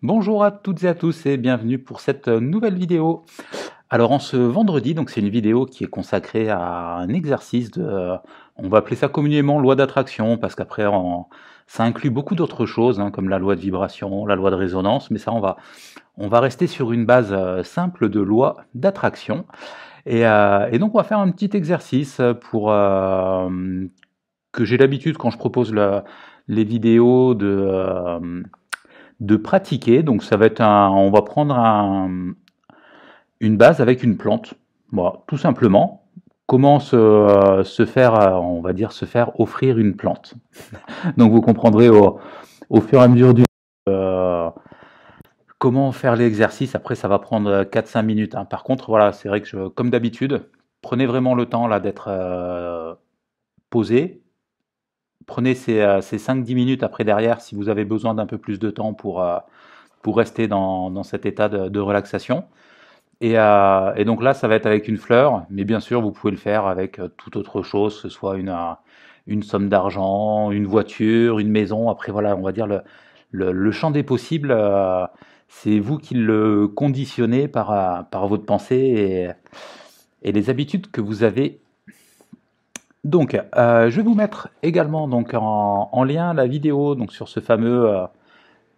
Bonjour à toutes et à tous et bienvenue pour cette nouvelle vidéo. Alors en ce vendredi, donc c'est une vidéo qui est consacrée à un exercice on va appeler ça communément loi d'attraction parce qu'après ça inclut beaucoup d'autres choses comme la loi de vibration, la loi de résonance, mais ça on va rester sur une base simple de loi d'attraction et donc on va faire un petit exercice pour que j'ai l'habitude quand je propose les vidéos de pratiquer. Donc ça va être on va prendre une base avec une plante. Voilà, tout simplement. Comment se faire, on va dire, se faire offrir une plante. Donc vous comprendrez au fur et à mesure euh, comment faire l'exercice. Après, ça va prendre 4-5 minutes. Par contre, voilà, c'est vrai que comme d'habitude, prenez vraiment le temps là d'être posé. Prenez ces 5-10 minutes après derrière si vous avez besoin d'un peu plus de temps pour rester dans cet état de relaxation. Et donc là, ça va être avec une fleur, mais bien sûr, vous pouvez le faire avec toute autre chose, que ce soit une somme d'argent, une voiture, une maison. Après, voilà, on va dire le champ des possibles, c'est vous qui le conditionnez par votre pensée et les habitudes que vous avez. Donc, je vais vous mettre également donc en lien la vidéo donc sur ce fameux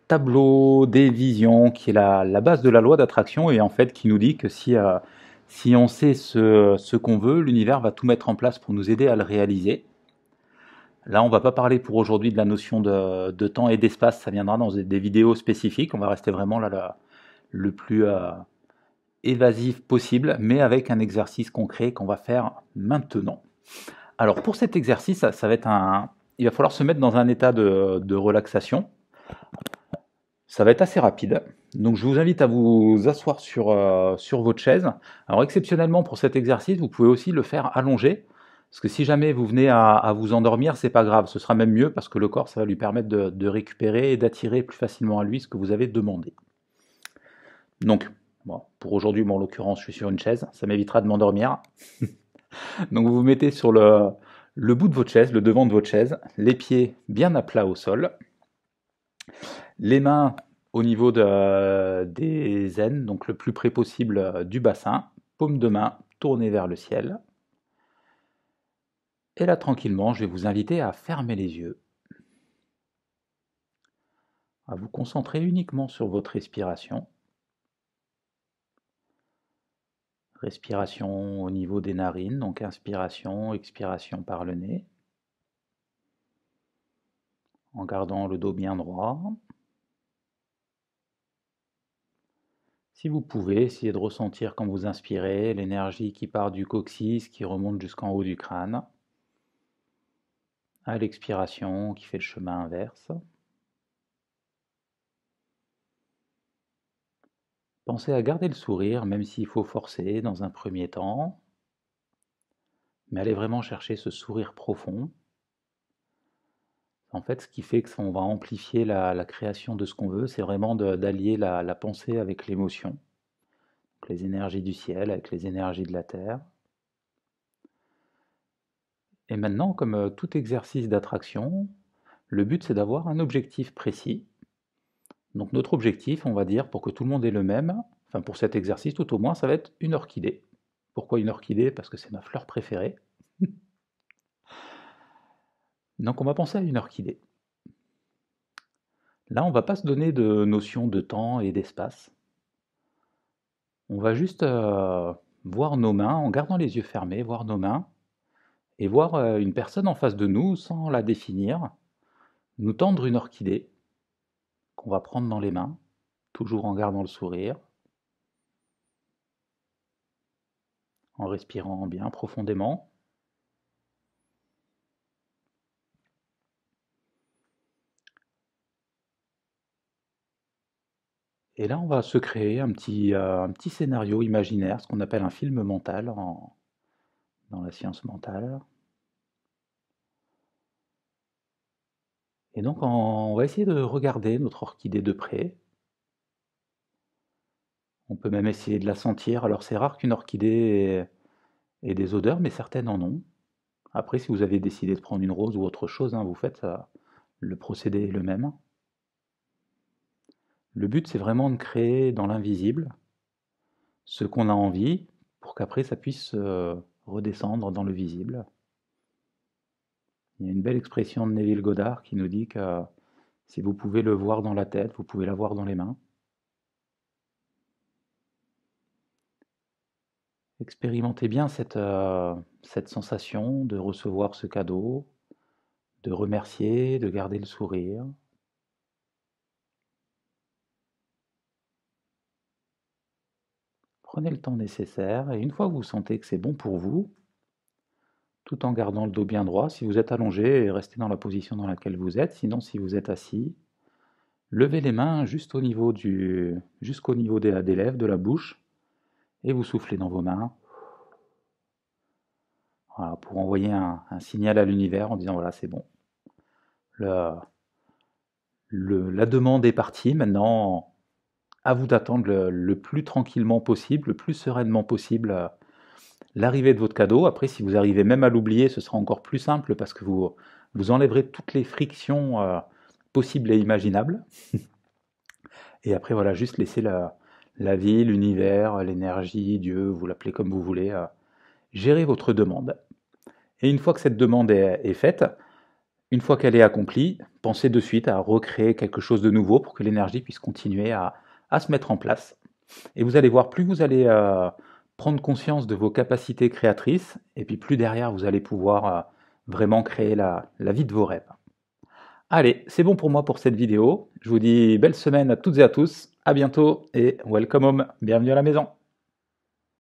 tableau des visions qui est la base de la loi d'attraction et en fait qui nous dit que si on sait ce qu'on veut, l'univers va tout mettre en place pour nous aider à le réaliser. Là, on va pas parler pour aujourd'hui de la notion de temps et d'espace, ça viendra dans des vidéos spécifiques, on va rester vraiment le plus évasif possible, mais avec un exercice concret qu'on va faire maintenant. Alors pour cet exercice, ça va être il va falloir se mettre dans un état de relaxation. Ça va être assez rapide. Donc je vous invite à vous asseoir sur votre chaise. Alors exceptionnellement pour cet exercice, vous pouvez aussi le faire allongé. Parce que si jamais vous venez à vous endormir, c'est pas grave. Ce sera même mieux parce que le corps, ça va lui permettre de récupérer et d'attirer plus facilement à lui ce que vous avez demandé. Donc, bon, pour aujourd'hui, en l'occurrence, je suis sur une chaise. Ça m'évitera de m'endormir. Donc vous vous mettez sur le bout de votre chaise, le devant de votre chaise, les pieds bien à plat au sol. Les mains au niveau des aines, donc le plus près possible du bassin, paume de main tournée vers le ciel. Et là, tranquillement, je vais vous inviter à fermer les yeux, à vous concentrer uniquement sur votre respiration. Respiration au niveau des narines, donc inspiration, expiration par le nez, en gardant le dos bien droit. Si vous pouvez, essayez de ressentir quand vous inspirez l'énergie qui part du coccyx, qui remonte jusqu'en haut du crâne, à l'expiration qui fait le chemin inverse. Pensez à garder le sourire, même s'il faut forcer dans un premier temps, mais allez vraiment chercher ce sourire profond. En fait, ce qui fait qu'on va amplifier la création de ce qu'on veut, c'est vraiment d'allier la pensée avec l'émotion, les énergies du ciel avec les énergies de la terre. Et maintenant, comme tout exercice d'attraction, le but c'est d'avoir un objectif précis. Donc notre objectif, on va dire, pour que tout le monde ait le même, enfin pour cet exercice tout au moins, ça va être une orchidée. Pourquoi une orchidée? Parce que c'est ma fleur préférée. Donc on va penser à une orchidée. Là, on va pas se donner de notion de temps et d'espace. On va juste voir nos mains, en gardant les yeux fermés, voir nos mains, et voir une personne en face de nous, sans la définir, nous tendre une orchidée qu'on va prendre dans les mains, toujours en gardant le sourire, en respirant bien profondément. Et là, on va se créer un petit scénario imaginaire, ce qu'on appelle un film mental dans la science mentale. Et donc, on va essayer de regarder notre orchidée de près. On peut même essayer de la sentir. Alors, c'est rare qu'une orchidée ait des odeurs, mais certaines en ont. Après, si vous avez décidé de prendre une rose ou autre chose, vous faites ça, le procédé est le même. Le but, c'est vraiment de créer dans l'invisible ce qu'on a envie pour qu'après ça puisse redescendre dans le visible. Il y a une belle expression de Neville Goddard qui nous dit que si vous pouvez le voir dans la tête, vous pouvez l'avoir dans les mains. Expérimentez bien cette sensation de recevoir ce cadeau, de remercier, de garder le sourire. Prenez le temps nécessaire et une fois que vous sentez que c'est bon pour vous, tout en gardant le dos bien droit, si vous êtes allongé, restez dans la position dans laquelle vous êtes, sinon si vous êtes assis, levez les mains juste jusqu'au niveau des lèvres, de la bouche, et vous soufflez dans vos mains. Voilà, pour envoyer un signal à l'univers en disant voilà, c'est bon. La demande est partie, maintenant à vous d'attendre le plus tranquillement possible, le plus sereinement possible l'arrivée de votre cadeau. Après, si vous arrivez même à l'oublier, ce sera encore plus simple parce que vous enlèverez toutes les frictions possibles et imaginables. Et après, voilà, juste laisser la vie, l'univers, l'énergie, Dieu, vous l'appelez comme vous voulez, gérer votre demande. Et une fois que cette demande est faite, une fois qu'elle est accomplie, pensez de suite à recréer quelque chose de nouveau pour que l'énergie puisse continuer à se mettre en place. Et vous allez voir, plus vous allez prendre conscience de vos capacités créatrices, et puis plus derrière, vous allez pouvoir vraiment créer la vie de vos rêves. Allez, c'est bon pour moi pour cette vidéo. Je vous dis belle semaine à toutes et à tous. À bientôt et welcome home. Bienvenue à la maison.